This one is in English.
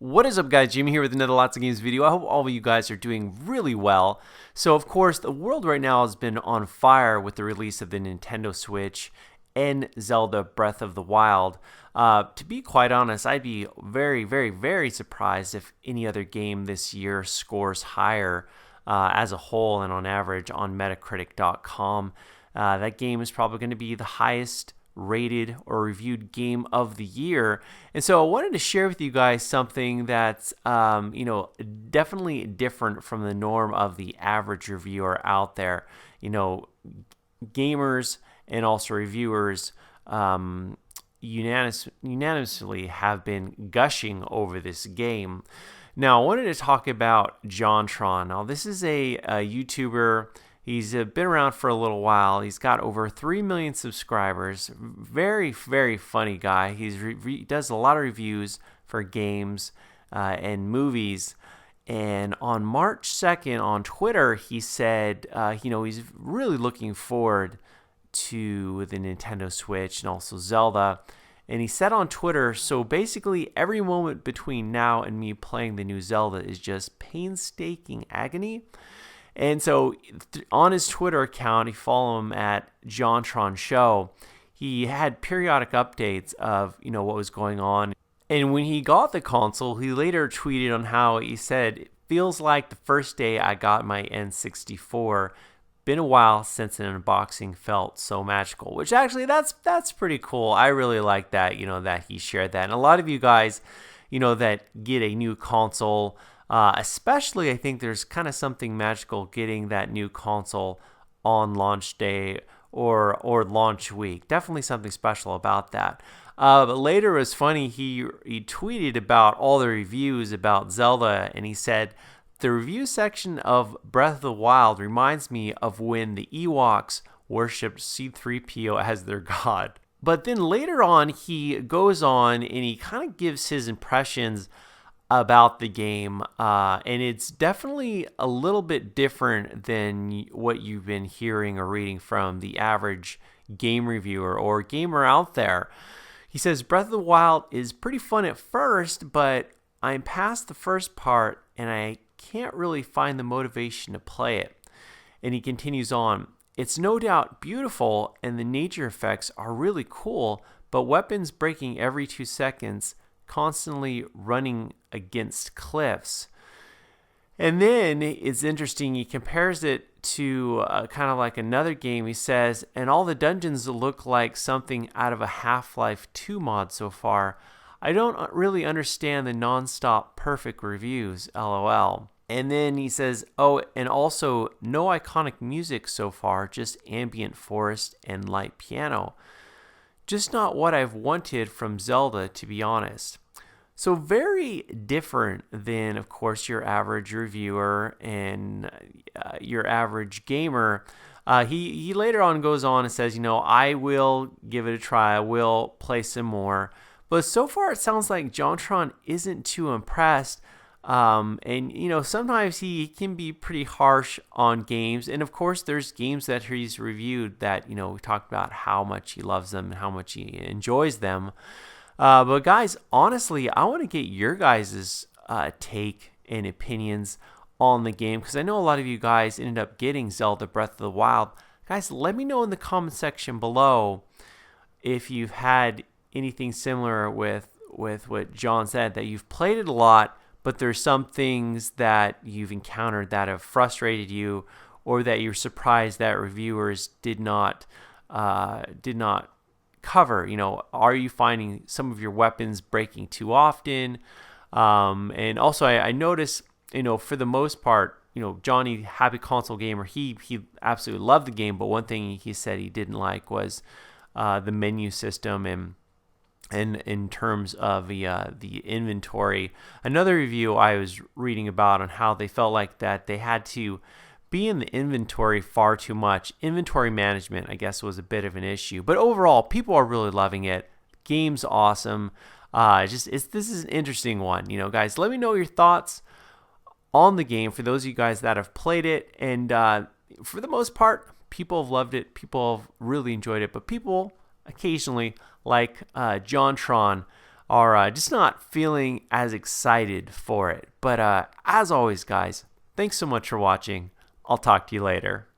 What is up, guys? Jimmy here with another Lots of Games video. I hope all of you guys are doing really well. So, of course, the world right now has been on fire with the release of the Nintendo Switch and Zelda Breath of the Wild. To be quite honest, I'd be very surprised if any other game this year scores higher as a whole and on average on Metacritic.com. That game is probably going to be the highest rated or reviewed game of the year. And so I wanted to share with you guys something that's definitely different from the norm of the average reviewer out there. Gamers and also reviewers unanimously have been gushing over this game. Now I wanted to talk about JonTron. Now this is a YouTuber. He's been around for a little while. He's got over 3 million subscribers. Very funny guy. He does a lot of reviews for games and movies. And on March 2nd on Twitter, he said, he's really looking forward to the Nintendo Switch and also Zelda. And he said on Twitter, so basically every moment between now and me playing the new Zelda is just painstaking agony. And so on his Twitter account, you follow him at JonTron Show, he had periodic updates of, what was going on. And when he got the console, he later tweeted on how he said, "It feels like the first day I got my N64. Been a while since an unboxing felt so magical," which actually that's pretty cool. I really like that, that he shared that. And a lot of you guys, that get a new console, especially I think there's kind of something magical getting that new console on launch day or launch week. Definitely something special about that. But later it was funny, he tweeted about all the reviews about Zelda, and he said, "The review section of Breath of the Wild reminds me of when the Ewoks worshipped C-3PO as their god." But then later on, he goes on and he kind of gives his impressions about the game, and it's definitely a little bit different than what you've been hearing or reading from the average game reviewer or gamer out there. He says, "Breath of the Wild is pretty fun at first, but I'm past the first part and I can't really find the motivation to play it." And he continues on, "It's no doubt beautiful and the nature effects are really cool, but weapons breaking every 2 seconds, constantly running against cliffs." And then it's interesting, he compares it to kind of like another game. He says, "And all the dungeons look like something out of a Half-Life 2 mod so far. I don't really understand the non-stop perfect reviews, lol." And then he says, "Oh, and also no iconic music so far, just ambient forest and light piano. Just not what I've wanted from Zelda, to be honest." So very different than, of course, your average reviewer and your average gamer. He later on goes on and says, "I will give it a try. I will play some more." But so far, it sounds like JonTron isn't too impressed. And sometimes he can be pretty harsh on games. And of course, there's games that he's reviewed that, we talked about how much he loves them and how much he enjoys them. But guys, honestly, I want to get your guys' take and opinions on the game, because I know a lot of you guys ended up getting Zelda Breath of the Wild. Guys, let me know in the comment section below if you've had anything similar with what John said, that you've played it a lot, but there's some things that you've encountered that have frustrated you, or that you're surprised that reviewers did not cover. Are you finding some of your weapons breaking too often? And also I noticed, for the most part, Johnny, happy console gamer, he absolutely loved the game, but one thing he said he didn't like was the menu system and in terms of the inventory. Another review I was reading about on how they felt like that they had to be in the inventory far too much. Inventory management, I guess, was a bit of an issue. But overall, people are really loving it. Game's awesome. This is an interesting one. Guys, let me know your thoughts on the game for those of you guys that have played it. And for the most part, people have loved it. People have really enjoyed it. But people occasionally, like JonTron, are just not feeling as excited for it. But as always, guys, thanks so much for watching. I'll talk to you later.